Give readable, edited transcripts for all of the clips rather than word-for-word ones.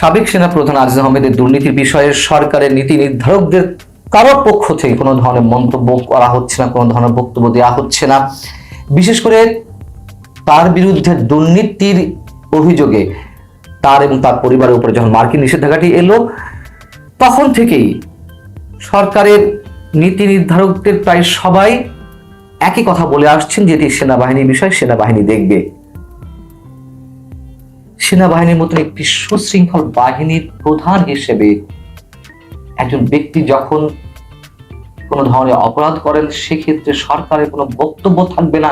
সাবেক সেনাপ্রধান আজিজ আহমেদের দুর্নীতির বিষয়ে সরকারের নীতি নির্ধারকদের কারোর পক্ষ থেকে কোনো ধরনের মন্তব্য করা হচ্ছে না, কোনো ধরনের বক্তব্য দেওয়া হচ্ছে না। বিশেষ করে তার বিরুদ্ধে দুর্নীতির অভিযোগে তার এবং তার পরিবারের উপরে যখন মার্কিন নিষেধাজ্ঞাটি এলো, তখন থেকেই সরকারের নীতি নির্ধারকদের প্রায় সবাই একই কথা বলে আসছেন যে এটি সেনাবাহিনীর বিষয়, সেনাবাহিনী দেখবে। সেনাবাহিনীর মতন একটি সুশৃঙ্খল বাহিনীর প্রধান হিসেবে একজন ব্যক্তি যখন কোনো ধরনের অপরাধ করেন, সেক্ষেত্রে সরকারের কোনো বক্তব্য থাকবে না,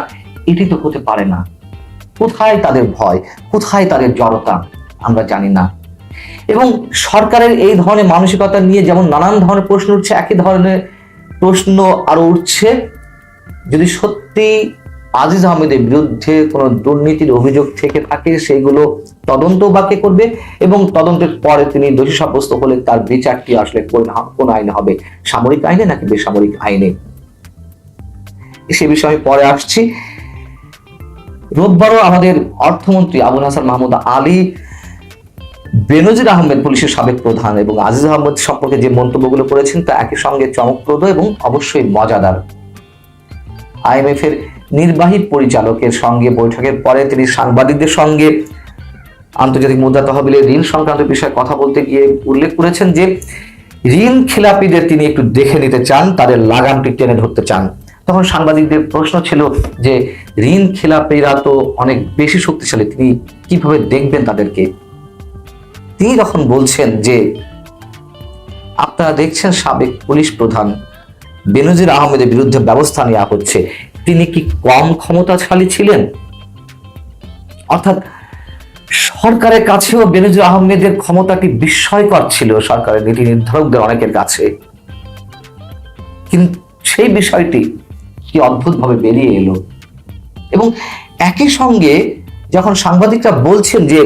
এটি তো হতে পারে না। কোথায় তাদের ভয়, কোথায় তাদের জড়তা, আমরা জানি না। এবং সরকারের এই ধরনের মানসিকতা নিয়ে যেমন নানান ধরনের প্রশ্ন উঠছে, একই ধরনের প্রশ্ন আরো উঠছে যদি সত্যি আজিজ আহমেদের বিরুদ্ধে কোনো দুর্নীতির অভিযোগ থেকে থাকে, সেগুলো তদন্ত বা কে করবে, এবং তদন্তের পরে তিনি দোষী সাব্যস্ত হলে তার বিচারটি আসলে কোন আইনে হবে, সামরিক আইনে নাকি বেসামরিক আইনে, সে বিষয়ে পরে আসছি। রোববারও আমাদের অর্থমন্ত্রী আবুল হাসান মাহমুদ আলী বেনজির আহমেদ, পুলিশের সাবেক প্রধান, এবং আজিজ আহমেদ সম্পর্কে যে মন্তব্যগুলো করেছেন তা একই সঙ্গে চমকপ্রদ এবং অবশ্যই মজাদার। আইএমএফ এর নির্বাহী পরিচালকের সঙ্গে বৈঠকের পরে তিনি সাংবাদিকদের সঙ্গে আন্তর্জাতিক মুদ্রা তহবিলের ঋণ সংক্রান্ত বিষয়ে কথা বলতে গিয়ে উল্লেখ করেছেন যে ঋণ খেলাপিদের তিনি একটু দেখে নিতে চান, তাদের লাগামটি টেনে ধরতে চান। তখন সাংবাদিকদের প্রশ্ন ছিল যে ঋণ খেলাপিরা তো অনেক বেশি শক্তিশালী, তিনি কিভাবে দেখবেন তাদেরকে? তিনি যখন বলছেন যে আপনারা দেখছেন সাবেক পুলিশ প্রধান বেনজির আহমেদের বিরুদ্ধে ব্যবস্থা নেওয়া হচ্ছে, তিনি কি কম ক্ষমতাশালী ছিলেন? অর্থাৎ সরকারের কাছেও বেনজির আহমেদের ক্ষমতাটি বিস্ময়কর ছিল, সরকারের নীতি নির্ধারকদের অনেকের কাছে। কিন্তু সেই বিষয়টি কি অদ্ভুতভাবে বেরিয়ে এলো। এবং একই সঙ্গে যখন সাংবাদিকরা বলছেন যে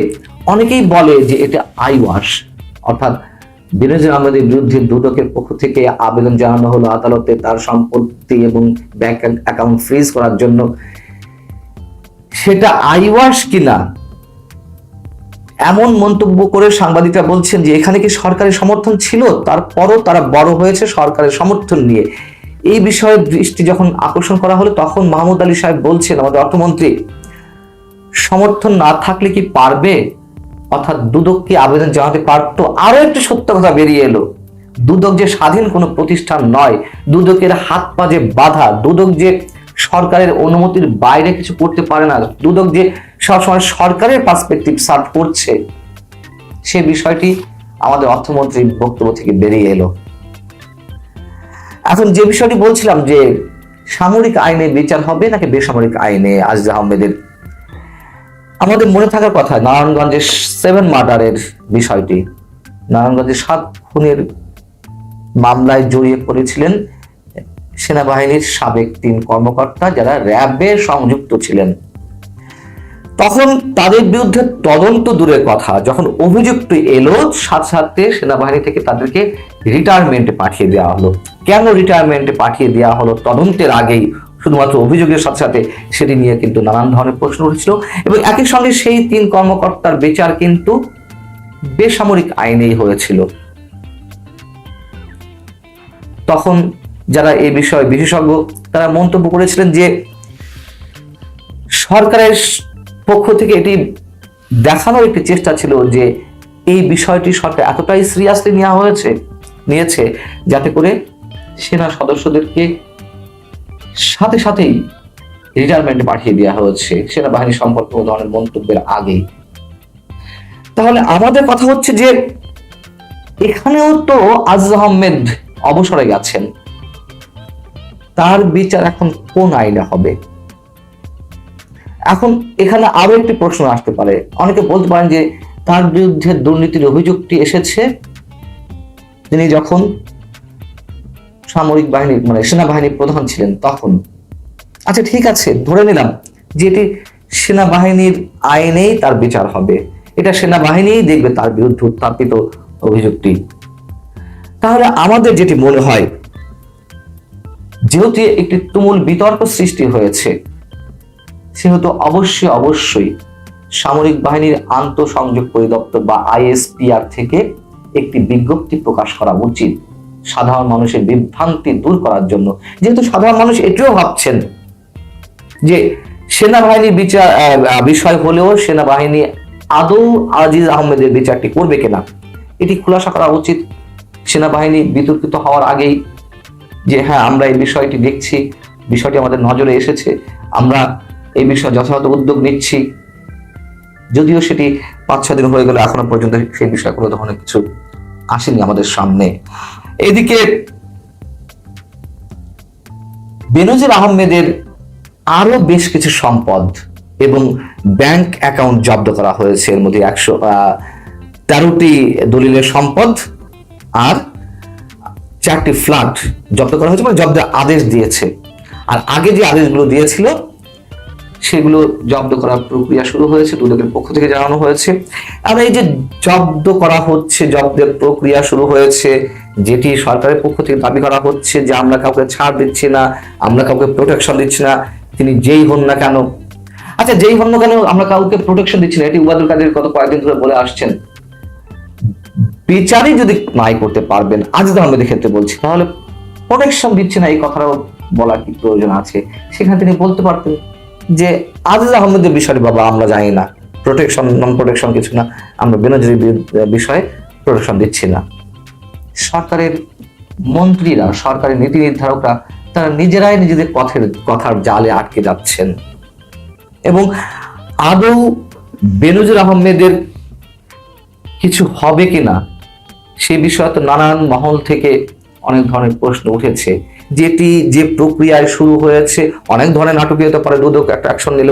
অনেকেই বলে যে এটা আইওয়াশ, অর্থাৎ বেনজির আহমেদের বিরুদ্ধে দুদকের পক্ষ থেকে আবেদন জানানো হলো আদালতে তার সম্পত্তি এবং ব্যাংক অ্যাকাউন্ট ফ্রিজ করার জন্য, সেটা আইওয়াশ কিনা এমন মন্তব্য করে সাংবাদিকরা বলছেন যে এখানে কি সরকারের সমর্থন ছিল, তারপরও তারা বড় হয়েছে সরকারের সমর্থন নিয়ে। এই বিষয়ে দৃষ্টি যখন আকর্ষণ করা হলো, তখন মাহমুদ আলী সাহেব বলছেন, আমাদের অর্থমন্ত্রী, সমর্থন না থাকলে কি পারবে, অর্থাৎ দুদক কি আবেদন জানাতে পারত? আরো একটি সত্য কথা বেরিয়ে এলো, দুদক যে স্বাধীন কোনো প্রতিষ্ঠান নয়, দুদকের হাত পা যে বাধা, দুদক যে সরকারের অনুমতির বাইরে কিছু করতে পারে না, দুদক যে সবসময় সরকারের পার্সপেক্টিভ সার্ভ করছে, সে বিষয়টি আমাদের অর্থমন্ত্রীর বক্তব্য থেকে বেরিয়ে এলো। এখন যে বিষয়টি বলছিলাম যে সামরিক আইনে বিচার হবে নাকি বেসামরিক আইনে আজিজ আহমেদের, আমাদের মনে থাকার কথা নারায়ণগঞ্জের 7 মার্ডারের বিষয়টি। নারায়ণগঞ্জের 7 খুনের মামলায় জড়িয়ে পড়েছিলেন সেনাবাহিনীর সাবেক 3 কর্মকর্তা যারা র্যাবে সংযুক্ত ছিলেন। তখন তাদের বিরুদ্ধে তদন্ত দূরের কথা, যখন অভিযোগটি এলো সাথে সাথে সেনাবাহিনী থেকে তাদেরকে রিটায়ারমেন্টে পাঠিয়ে দেওয়া হলো। কেন রিটায়ারমেন্টে পাঠিয়ে দেওয়া হলো তদন্তের আগেই, শুধুমাত্র অভিযোগের সাথে সাথে, সেটি নিয়ে কিন্তু নানান ধরনের প্রশ্ন উঠেছিল। এবং একই সঙ্গে সেই 3 কর্মকর্তার বিচার কিন্তু বেসামরিক আইনেই হয়েছিল। তখন যারা এই বিষয়ে বিশেষজ্ঞ তারা মন্তব্য করেছিলেন যে সরকারের পক্ষ থেকে এটি দেখানোর একটি চেষ্টা ছিল যে এই বিষয়টি সরকার এতটাই সিরিয়াসলি নিয়েছে যাতে করে সেনা সদস্যদেরকে সাথে সাথেই রিটায়ারমেন্টে পাঠিয়ে দেওয়া হয়েছে সেনাবাহিনী সম্পর্কে কোনো ধরনের মন্তব্যের আগে। তাহলে আমাদের কথা হচ্ছে যে এখানেও তো আজিজ আহমেদ অবসরে গেছেন, তার বিচার এখন কোন আইনে হবে? এখন এখানে আরো একটি প্রশ্ন আসতে পারে, অনেকে বলতে পারেন যে তার বিরুদ্ধে দুর্নীতির অভিযোগটি এসেছে তিনি যখন সামরিক বাহিনীর সেনাবাহিনীর প্রধান ছিলেন তখন। আচ্ছা ঠিক আছে, ধরে নিলাম যে এটি সেনাবাহিনীর আইনেই তার বিচার হবে, এটা সেনাবাহিনীই দেখবে তার বিরুদ্ধে উত্থাপিত অভিযোগটি। তাহলে আমাদের যেটি মনে হয়, যেহেতু একটি তুমুল বিতর্ক সৃষ্টি হয়েছে, সেহেতু অবশ্যই সামরিক বাহিনীর আন্তঃসংযোগ পরিদপ্তর বা আইএসপিআর থেকে একটি বিজ্ঞপ্তি প্রকাশ করা উচিত সাধারণ মানুষের বিভ্রান্তি দূর করার জন্য। যেহেতু সাধারণ মানুষ এটিও ভাবছেন যে সেনাবাহিনীর বিচার বিষয় হলেও সেনাবাহিনী আদৌ আজিজ আহমেদের বিচারটি করবে কিনা, এটি খুলাসা করা উচিত সেনাবাহিনী বিতর্কিত হওয়ার আগেই, যে হ্যাঁ আমরা এই বিষয়টি দেখছি, বিষয়টি আমাদের নজরে এসেছে, আমরা এই বিষয়ে যথাযথ উদ্যোগ নিচ্ছি। যদিও সেটি 5-6 দিন হয়ে গেল, এখনো পর্যন্ত সেই বিষয়ে কোনো ধরনের কিছু আসেনি আমাদের সামনে। এদিকে বেনজির আহমেদের আরো বেশ কিছু সম্পদ এবং ব্যাংক অ্যাকাউন্ট জব্দ করা হয়েছে। এর মধ্যে 113টি দলিলের সম্পদ আর 4টি ফ্ল্যাট জব্দ করা হয়েছে, মানে জব্দের আদেশ দিয়েছে। আর আগে যে আদেশগুলো দিয়েছিল সেগুলো জব্দ করার প্রক্রিয়া শুরু হয়েছে, দুদকের পক্ষ থেকে জানানো হয়েছে। আর এই যে জব্দ করা হচ্ছে, জব্দের প্রক্রিয়া শুরু হয়েছে, যেটি সরকারের পক্ষ থেকে দাবি করা হচ্ছে যে আমরা কাউকে ছাড় দিচ্ছি না, আমরা কাউকে প্রোটেকশন দিচ্ছি না, তিনি যেই হন না কেন। আচ্ছা, যেই হন না কেন আমরা কাউকে প্রোটেকশন দিচ্ছি না, এটি ওবায়দুল কাদের গত কয়েকদিন ধরে বলে আসছেন। বিচারই যদি নাই করতে পারবেন, আজিজ আহমেদের ক্ষেত্রে বলছি, তাহলে প্রোটেকশন দিচ্ছে না এই কথাটাও বলার কি প্রয়োজন আছে? সেখানে তিনি বলতে পারতেন যে আজিজ আহমেদের বিষয়ে বাবা আমরা জানি না, প্রোটেকশন নন প্রোটেকশন কিছু না, আমরা বেনজিরের বিষয়ে প্রোটেকশন দিচ্ছি না। সরকারের মন্ত্রীরা, সরকারি নীতি নির্ধারকরা তারা নিজেরাই নিজেদের কথার জালে আটকে যাচ্ছেন। এবং আদৌ বেনজির আহমেদের কিছু হবে কিনা সে বিষয়ে তো নানান মহল থেকে অনেক ধরনের প্রশ্ন উঠেছে। যেটি যে প্রক্রিয়ায় শুরু হয়েছে, অনেক ধরনের নাটকীয়তা পরে দুদক একটা অ্যাকশন নিল,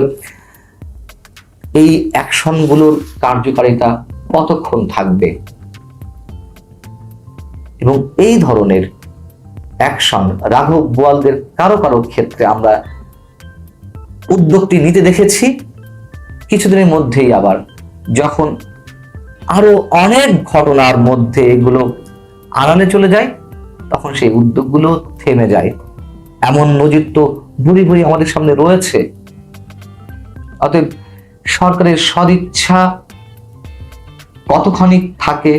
এই অ্যাকশনগুলোর কার্যকারিতা কতক্ষণ থাকবে? এবং এই ধরনের অ্যাকশন রাঘব বোয়ালদের কারো কারো ক্ষেত্রে আমরা উদ্যোগটি নিতে দেখেছি, কিছুদিনের মধ্যেই আবার যখন আরো অনেক ঘটনার মধ্যে এগুলো আড়ালে চলে যায় তখন সেই উদ্যোগগুলো থেমে যায়। এমন নজির তো বুড়ি বুড়ি আমাদের সামনে রয়েছে। অতএব সরকারের সদিচ্ছা কতখানি থাকে,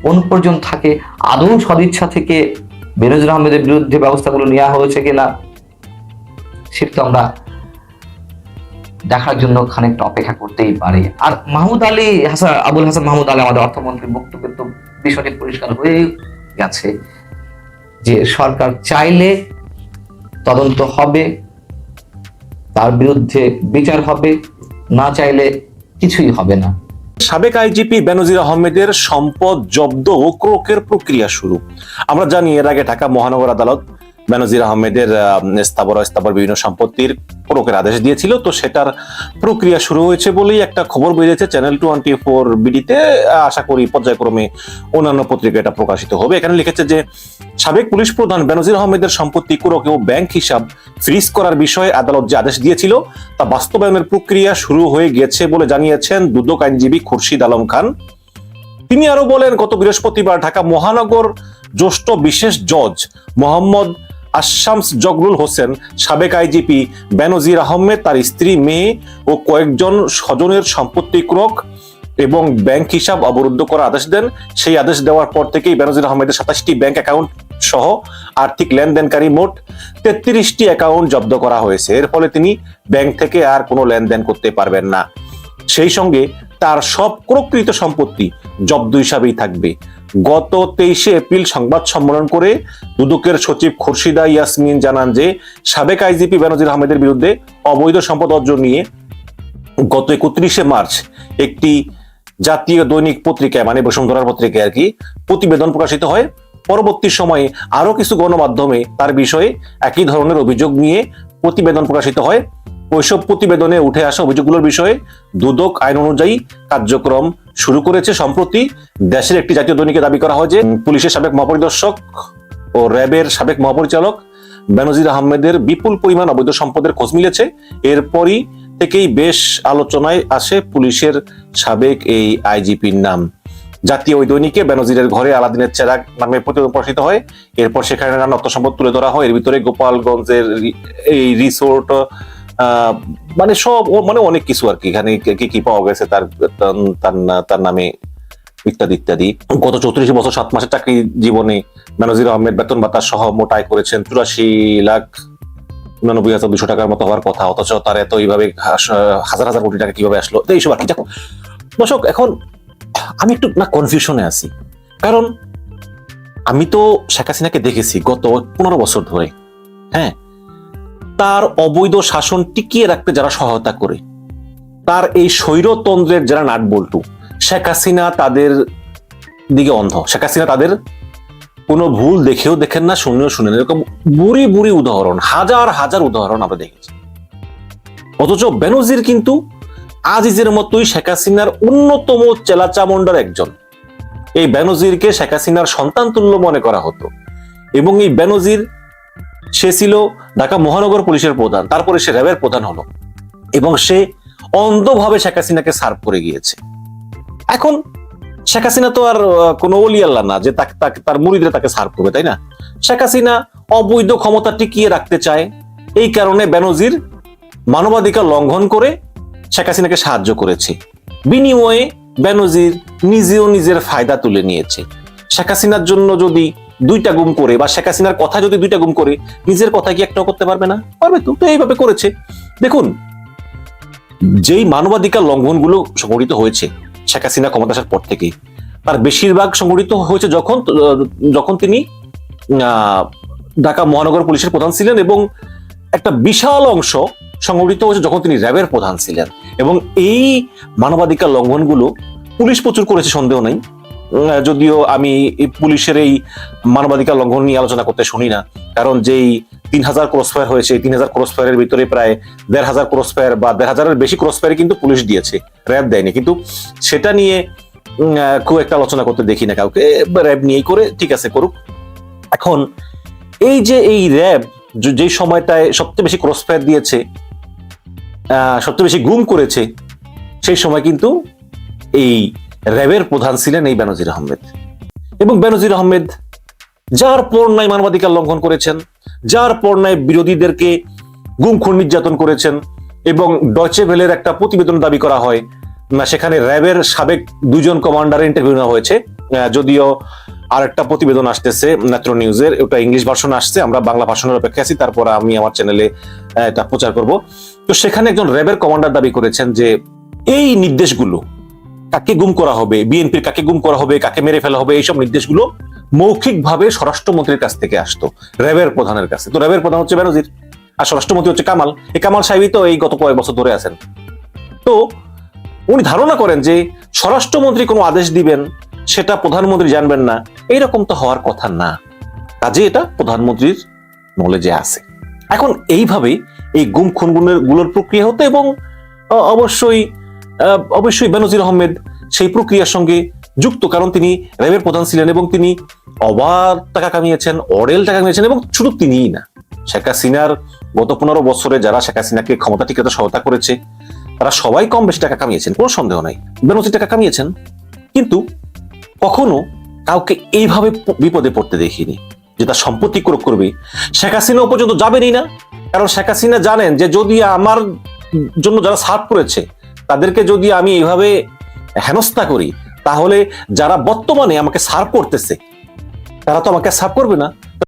কোন পর্যন্ত থাকে, আদৌ সদিচ্ছা থেকে বেনজির আহমেদের বিরুদ্ধে ব্যবস্থাগুলো নেওয়া হয়েছে কিনা, সেটা তো আমরা দেখার জন্য খানিকটা অপেক্ষা করতেই পারি। আর আবুল হাসান মাহমুদ আলী আমাদের অর্থমন্ত্রীর বক্তব্যে তো বিষয়টি পরিষ্কার হয়ে গেছে যে সরকার চাইলে তদন্ত হবে, তার বিরুদ্ধে বিচার হবে, না চাইলে কিছুই হবে না। সাবেক আইজিপি বেনজির আহমেদের সম্পদ জব্দ ও ক্রোকের প্রক্রিয়া শুরু। আমরা জানি এর আগে ঢাকা মহানগর আদালত বেনজির আহমেদের স্থাবর বিভিন্ন সম্পত্তির ক্রোকের আদেশ দিয়েছিল, তো সেটার প্রক্রিয়া শুরু হয়েছে বলেই একটা খবর বেরিয়েছে চ্যানেল 24 বিডিতে। আশা করি পর্যায়ক্রমে অন্যান্য পত্রিকা এটা প্রকাশিত হবে। এখানে লিখেছে যে সাবেক পুলিশ প্রধান বেনজির আহমেদের সম্পত্তি ক্রোক ও ব্যাংক হিসাব ফ্রিজ করার বিষয়ে আদালত যে আদেশ দিয়েছিল তা বাস্তবায়নের প্রক্রিয়া শুরু হয়ে গেছে বলে জানিয়েছেন দুদক আইনজীবী খুরশিদ আলম খান। তিনি আরো বলেন, গত বৃহস্পতিবার ঢাকা মহানগর জ্যেষ্ঠ বিশেষ জজ মোহাম্মদ আশামস জগরুল হোসেন সাবেক আইজিপি বেনজির আহমেদ, তার স্ত্রী, মেয়ে ও কয়েকজন স্বজনের সম্পত্তি ক্রোক এবং ব্যাংক হিসাব অবরুদ্ধ করার আদেশ দেন। সেই আদেশ দেওয়ার পর থেকেই বেনজির আহমেদের 27টি ব্যাংক অ্যাকাউন্ট সহ আর্থিক লেনদেনকারী মোট 33টি অ্যাকাউন্ট জব্দ করা হয়েছে। এর ফলে তিনি ব্যাংক থেকে আর কোনো লেনদেন করতে পারবেন না। সেই সঙ্গে তার সব ক্রোককৃত সম্পত্তি জব্দ হিসাবেই থাকবে। গত 23 এপ্রিল সংবাদ সম্মেলন করে দুদকের সচিব খুরশিদা ইয়াসমিন জানান যে সাবেক আইজিপি বেনজির আহমেদের বিরুদ্ধে অবৈধ সম্পদ অর্জন নিয়ে গত 31 মার্চ একটি জাতীয় দৈনিক পত্রিকায়, মানে বসুন্ধরার পত্রিকায় আর কি, প্রতিবেদন প্রকাশিত হয়। পরবর্তী সময়ে আরো কিছু গণমাধ্যমে তার বিষয়ে একই ধরনের অভিযোগ নিয়ে প্রতিবেদন প্রকাশিত হয়। ওইসব প্রতিবেদনে উঠে আসা অভিযোগগুলোর বিষয়ে দুদক আইন অনুযায়ী কার্যক্রম শুরু করেছে। সম্প্রতি দেশের একটি জাতীয় দৈনিকে দাবি করা হয় যে পুলিশের সাবেক মহাপরিদর্শক ও র্যাবের সাবেক মহাপরিচালক বেনজির আহমেদের বিপুল পরিমাণ অবৈধ সম্পদের খোঁজ মিলেছে। এরপরই থেকেই বেশ আলোচনায় আসে পুলিশের সাবেক এই আইজিপির নাম। জাতীয় ওই দৈনিকে বেনজিরের ঘরে আলাদিনের চেরাগ নামে প্রতিবেদন প্রকাশিত হয়। এরপর সেখানে নানা অর্থ সম্পদ তুলে ধরা হয়। এর ভিতরে গোপালগঞ্জের এই রিসোর্ট, মানে সব মানে অনেক কিছু আর কি, এখানে কি কি পাওয়া গেছে তার তার নামে ইত্যাদি ইত্যাদি। গত 34 বছর 7 মাসের চাকরি জীবনে বেনজির আহমেদ বেতন ভাতা সহ মোটাই করেছেন 84,89,200 টাকার মতো হওয়ার কথা, অথচ তার এত এইভাবে হাজার হাজার কোটি টাকা কিভাবে আসলো, তো এইসব আর কি। দেখো দর্শক, এখন আমি একটু না কনফিউশনে আছি, কারণ আমি তো শেখ হাসিনাকে দেখেছি গত 15 বছর ধরে। হ্যাঁ, তার অবৈধ শাসন টিকিয়ে রাখতে যারা সহায়তা করে, তার এই স্বৈরতন্ত্রের যারা নাটবল্টু, শেখ হাসিনা তাদের দিকে অন্ধ। শেখ হাসিনা তাদের কোনো ভুল দেখেও দেখেন না, শুনেও শুনেন, এরকম বুড়ি বুড়ি উদাহরণ, হাজার হাজার উদাহরণ আমরা দেখেছি। অথচ বেনজির কিন্তু আজিজের মতোই শেখ হাসিনার অন্যতম চেলাচামুন্ডার একজন। এই বেনজিরকে শেখ হাসিনার সন্তান তুল্য মনে করা হতো, এবং এই বেনজির সে ছিল ঢাকা মহানগর পুলিশের প্রধান, তারপরে সে র্যাবের প্রধান হলো, এবং সে অন্ধভাবে শেখ হাসিনাকে সার্ভ করে গিয়েছে। এখন শেখ হাসিনা তো আর কোনো ওলি আল্লাহ না যে তার মুরিদরা তাকে সার্ভ করবে, তাই না? শেখ হাসিনা অবৈধ ক্ষমতা টিকিয়ে রাখতে চায়, এই কারণে বেনজির মানবাধিকার লঙ্ঘন করে শেখ হাসিনাকে সাহায্য করেছে। বিনিময়ে বেনজির নিজেও নিজের ফায়দা তুলে নিয়েছে। শেখ হাসিনার জন্য যদি 2টা গুম করে, বা শেখ হাসিনার কথা যদি 2টা গুম করে, নিজের কথা কি একটাও করতে পারবে না? পারবে তো। তো এইভাবে করেছে। দেখুন, যেই মানবাধিকার লঙ্ঘনগুলো সংঘটিত হয়েছে শেখ হাসিনা ক্ষমতা আসার পর থেকে, তার বেশিরভাগ সংঘটিত হয়েছে যখন তিনি ঢাকা মহানগর পুলিশের প্রধান ছিলেন, এবং একটা বিশাল অংশ সংঘটিত হয়েছে যখন তিনি র্যাবের প্রধান ছিলেন। এবং এই মানবাধিকার লঙ্ঘনগুলো পুলিশ প্রচুর করেছে, সন্দেহ নাই। যদিও আমি পুলিশের এই মানবাধিকার লঙ্ঘন নিয়ে আলোচনা করতে শুনি না, কারণ যেই 3000 ক্রসফায়ার হয়েছে, 3000 ক্রসফায়ারের ভিতরে প্রায় 1500 ক্রসফায়ার বা 1500-এর বেশি ক্রসফায়ার কিন্তু পুলিশ দিয়েছে, র্যাব দেয়নি। কিন্তু সেটা নিয়ে খুব একটা আলোচনা করতে দেখি না কাউকে। র্যাব নিয়েই করে, ঠিক আছে, করুক। এখন এই যে এই র্যাব যেই সময়টায় সবচেয়ে বেশি ক্রসফায়ার দিয়েছে, সবচেয়ে বেশি গুম করেছে, সেই সময় কিন্তু এই র্যাবের প্রধান ছিলেন এই বেনজির আহমেদ। এবং বেনজির আহমেদ যার পর নাই মানবাধিকার লঙ্ঘন করেছেন, যার পর নাই বিরোধীদেরকে গুম খুন নির্যাতন করেছেন। এবং ডয়চে ভেলের একটা প্রতিবেদন দাবি করা হয়, সেখানে র্যাবের সাবেক 2 জন কমান্ডারের ইন্টারভিউ নেওয়া হয়েছে। যদিও আরেকটা প্রতিবেদন আসতেছে নেত্র নিউজের, ওটা ইংলিশ ভার্সন আসছে, আমরা বাংলা ভার্সনের অপেক্ষা আছি, তারপর আমি আমার চ্যানেলে এটা প্রচার করব। তো সেখানে একজন র্যাবের কমান্ডার দাবি করেছেন যে এই নির্দেশগুলো, কাকে গুম করা হবে, বিএনপির কাকে গুম করা হবে, কাকে মেরে ফেলা হবে, এইসব নির্দেশগুলো মৌখিকভাবে স্বরাষ্ট্রমন্ত্রীর কাছ থেকে আসতো র্যাবের প্রধানের কাছে। তো র্যাবের প্রধান হচ্ছে বেনজির, আর স্বরাষ্ট্রমন্ত্রী হচ্ছে কামাল। এই কামাল সাহেবই তো এই গত কয়েক বছর ধরে আছেন। তো উনি ধারণা করেন যে স্বরাষ্ট্রমন্ত্রী কোনো আদেশ দিবেন, সেটা প্রধানমন্ত্রী জানবেন না, এইরকম তো হওয়ার কথা না। কাজে এটা প্রধানমন্ত্রীর নলেজে আছে। এখন এইভাবেই এই গুম খুনগুলোর প্রক্রিয়া হতো, এবং অবশ্যই বেনজির আহমেদ সেই প্রক্রিয়ার সঙ্গে যুক্ত, কারণ তিনি র্যাবের প্রধান ছিলেন, এবং তিনি অবাধ টাকা কামিয়েছেন, অডেল টাকা কামিয়েছেন। এবং শুধু তিনিই না, শেখ হাসিনার গত 15 বছরে যারা শেখ হাসিনাকে ক্ষমতা টিকাতে সহায়তা করেছে, তারা সবাই কম বেশি টাকা কামিয়েছেন, কোনো সন্দেহ নাই। বেনজির টাকা কামিয়েছেন, কিন্তু কখনো কাউকে এইভাবে বিপদে পড়তে দেখিনি যে তার সম্পত্তি ক্রোক করবে। শেখ হাসিনা পর্যন্ত যাবেনই না, কারণ শেখ হাসিনা জানেন যে যদি আমার জন্য যারা সার্ভ করেছে, তাদেরকে যদি আমি এইভাবে হেনস্থা করি, তাহলে যারা বর্তমানে আমাকে সার্ভ করতেছে তারা তো আমাকে সার্ভ করবে না।